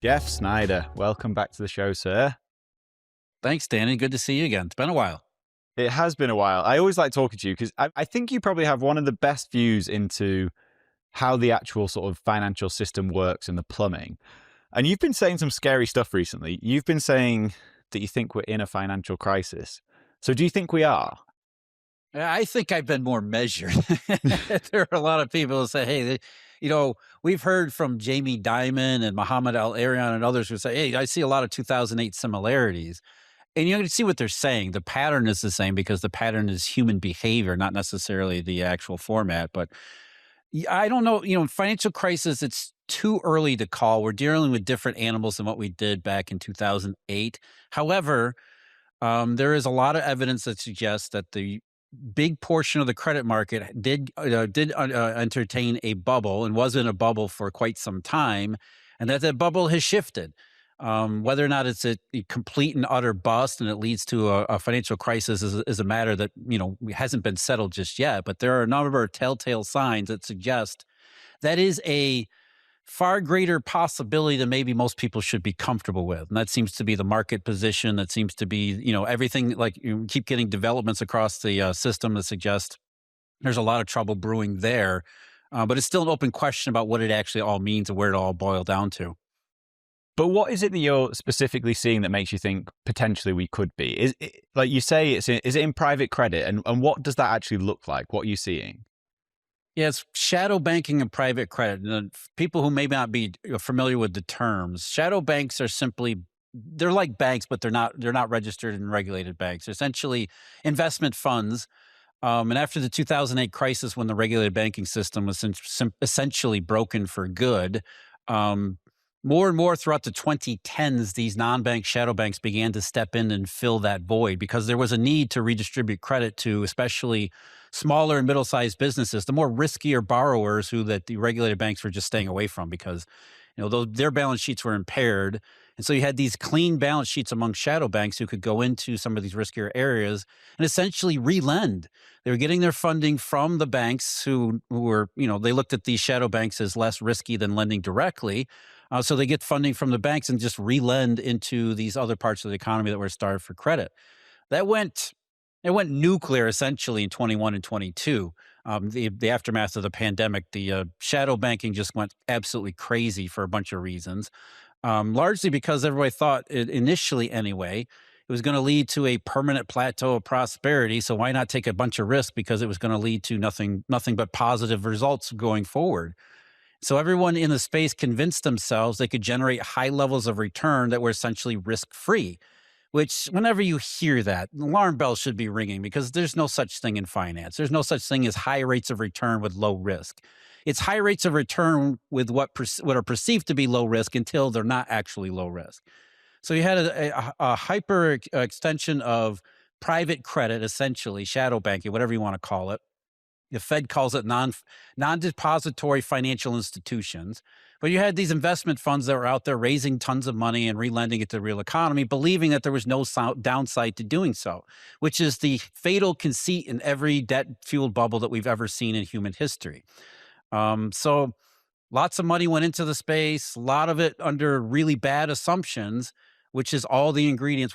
Jeff Snyder, welcome back to the show, sir. Thanks, Danny. Good to see you again. It's been a while. It has been a while. I always like talking to you because I think you probably have one of the best views into how the actual sort of financial system works and the plumbing. And you've been saying some scary stuff recently. You've been saying that you think we're in a financial crisis. So do you think we are? I think I've been more measured. There are a lot of people who say, hey, we've heard from Jamie Dimon and Muhammad Al Arian and others who say, hey, I see a lot of 2008 similarities. And you can see what they're saying. The pattern is the same because the pattern is human behavior, not necessarily the actual format. But I don't know, financial crisis, it's too early to call. We're dealing with different animals than what we did back in 2008. However, there is a lot of evidence that suggests that the big portion of the credit market did entertain a bubble and was in a bubble for quite some time, and that bubble has shifted. Whether or not it's a complete and utter bust and it leads to a financial crisis is a matter that hasn't been settled just yet. But there are a number of telltale signs that suggest that is a far greater possibility than maybe most people should be comfortable with. And that seems to be the market position. That seems to be, everything, like you keep getting developments across the system that suggest there's a lot of trouble brewing there. But it's still an open question about what it actually all means and where it all boiled down to. But what is it that you're specifically seeing that makes you think potentially we could be? Is it, like you say, is it in private credit? And what does that actually look like? What are you seeing? Yeah, it's shadow banking and private credit. And people who may not be familiar with the terms, shadow banks are simply they're like banks, but they're not registered and regulated banks. They're essentially investment funds. And after the 2008 crisis, when the regulated banking system was essentially broken for good, um, more and more throughout the 2010s, these non-bank shadow banks began to step in and fill that void because there was a need to redistribute credit to especially smaller and middle-sized businesses, the more riskier borrowers who that the regulated banks were just staying away from because their balance sheets were impaired. And so you had these clean balance sheets among shadow banks who could go into some of these riskier areas and essentially re-lend. They were getting their funding from the banks who were, they looked at these shadow banks as less risky than lending directly. So they get funding from the banks and just re-lend into these other parts of the economy that were starved for credit. That went it went nuclear essentially in 21 and 22. The aftermath of the pandemic, the shadow banking just went absolutely crazy for a bunch of reasons, largely because everybody thought initially anyway it was going to lead to a permanent plateau of prosperity. So why not take a bunch of risk because it was going to lead to nothing but positive results going forward. So everyone in the space convinced themselves they could generate high levels of return that were essentially risk free. Which, whenever you hear that, alarm bells should be ringing because there's no such thing in finance. There's no such thing as high rates of return with low risk. It's high rates of return with what are perceived to be low risk until they're not actually low risk. So you had a hyper extension of private credit, essentially shadow banking, whatever you want to call it. The Fed calls it non-depository financial institutions. But you had these investment funds that were out there raising tons of money and relending it to the real economy, believing that there was no downside to doing so, which is the fatal conceit in every debt-fueled bubble that we've ever seen in human history. So lots of money went into the space, a lot of it under really bad assumptions, which are all the ingredients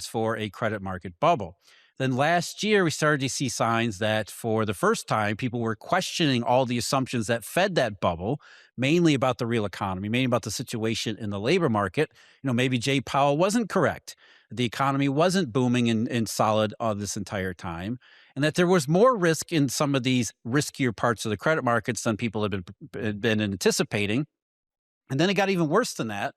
for a credit market bubble. Then last year, we started to see signs that for the first time, people were questioning all the assumptions that fed that bubble, mainly about the real economy, mainly about the situation in the labor market. Maybe Jay Powell wasn't correct. The economy wasn't booming and solid this entire time, and that there was more risk in some of these riskier parts of the credit markets than people had been anticipating. And then it got even worse than that.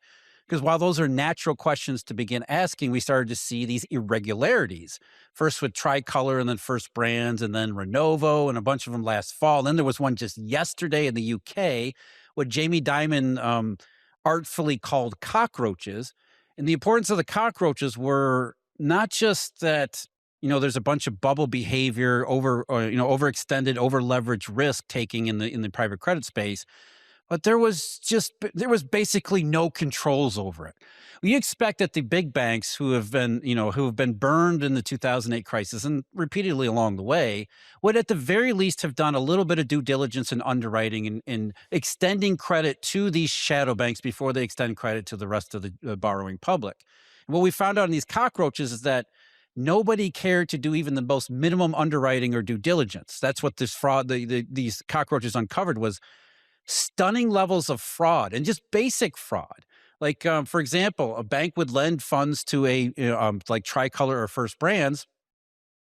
Because while those are natural questions to begin asking, we started to see these irregularities. First with Tricolor and then First Brands and then Renovo and a bunch of them last fall. And then there was one just yesterday in the UK, what Jamie Dimon artfully called cockroaches. And the importance of the cockroaches were not just that, there's a bunch of bubble behavior overextended, over leveraged risk taking in the private credit space. but there was basically no controls over it. We expect that the big banks who have been burned in the 2008 crisis and repeatedly along the way would at the very least have done a little bit of due diligence and underwriting and extending credit to these shadow banks before they extend credit to the rest of the borrowing public. And what we found out in these cockroaches is that nobody cared to do even the most minimum underwriting or due diligence. That's what this fraud, these cockroaches uncovered was stunning levels of fraud and just basic fraud. Like, for example, a bank would lend funds to like Tricolor or First Brands,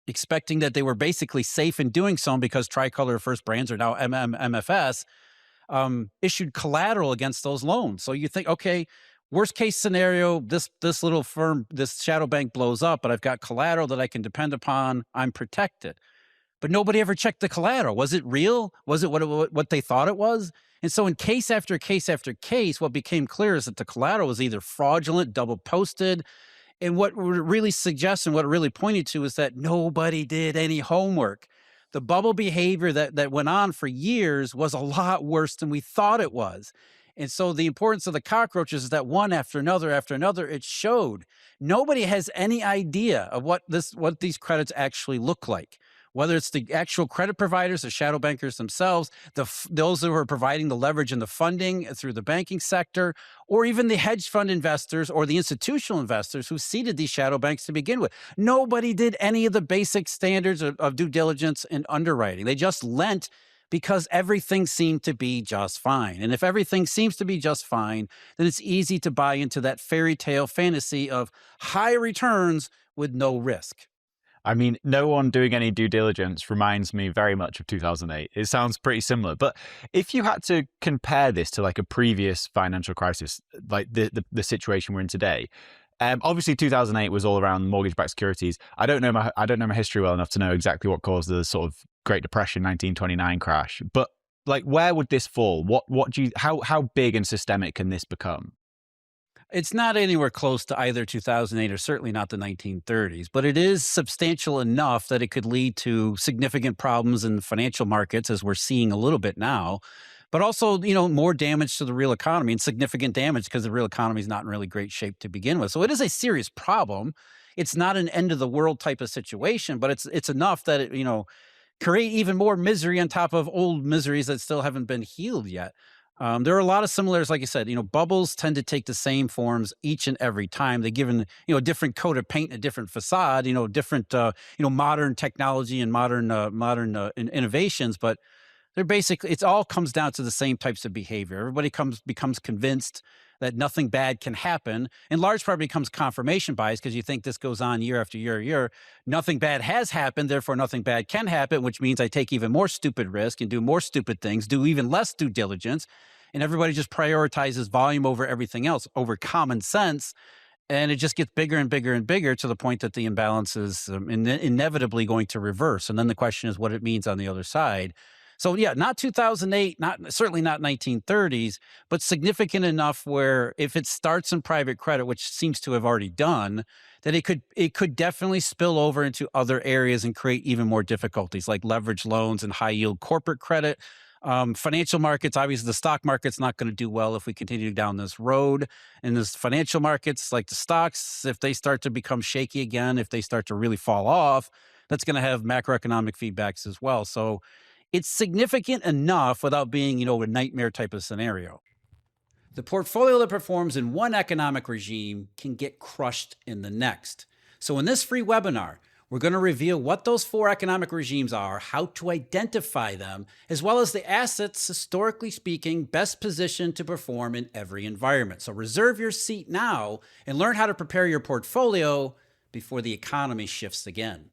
expecting that they were basically safe in doing so because Tricolor or First Brands are now MFS, issued collateral against those loans. So you think, okay, worst case scenario, this little firm, this shadow bank blows up, but I've got collateral that I can depend upon. I'm protected. But nobody ever checked the collateral. Was it real? Was it what they thought it was? And so in case after case after case, what became clear is that the collateral was either fraudulent, double posted, and what it really suggests and what it really pointed to is that nobody did any homework. The bubble behavior that went on for years was a lot worse than we thought it was. And so the importance of the cockroaches is that one after another, it showed nobody has any idea of what these credits actually look like. Whether it's the actual credit providers, the shadow bankers themselves, those who are providing the leverage and the funding through the banking sector, or even the hedge fund investors or the institutional investors who seeded these shadow banks to begin with. Nobody did any of the basic standards of due diligence and underwriting. They just lent because everything seemed to be just fine. And if everything seems to be just fine, then it's easy to buy into that fairy tale fantasy of high returns with no risk. I mean, no one doing any due diligence reminds me very much of 2008. It sounds pretty similar. But if you had to compare this to like a previous financial crisis, like the situation we're in today, obviously 2008 was all around mortgage-backed securities. I don't know my history well enough to know exactly what caused the sort of Great Depression 1929 crash. But like, where would this fall? What do you how big and systemic can this become? It's not anywhere close to either 2008 or certainly not the 1930s, but it is substantial enough that it could lead to significant problems in the financial markets, as we're seeing a little bit now, but also, more damage to the real economy and significant damage because the real economy is not in really great shape to begin with. So it is a serious problem. It's not an end of the world type of situation, but it's enough that create even more misery on top of old miseries that still haven't been healed yet. There are a lot of similarities, like you said. Bubbles tend to take the same forms each and every time. They're given, a different coat of paint, a different facade, different, modern technology and modern innovations. But they're basically, it all comes down to the same types of behavior. Everybody becomes convinced that nothing bad can happen. In large part becomes confirmation bias because you think this goes on year after year. Nothing bad has happened, therefore nothing bad can happen, which means I take even more stupid risk and do more stupid things, do even less due diligence. And everybody just prioritizes volume over everything else, over common sense. And it just gets bigger and bigger and bigger to the point that the imbalance is inevitably going to reverse. And then the question is what it means on the other side. So yeah, not 2008, certainly not 1930s, but significant enough where if it starts in private credit, which seems to have already done, that it could definitely spill over into other areas and create even more difficulties like leverage loans and high yield corporate credit. Financial markets, obviously, the stock market's not going to do well if we continue down this road. And this financial markets, like the stocks, if they start to become shaky again, if they start to really fall off, that's going to have macroeconomic feedbacks as well. So it's significant enough without being, a nightmare type of scenario. The portfolio that performs in one economic regime can get crushed in the next. So in this free webinar, we're going to reveal what those four economic regimes are, how to identify them, as well as the assets, historically speaking, best positioned to perform in every environment. So reserve your seat now and learn how to prepare your portfolio before the economy shifts again.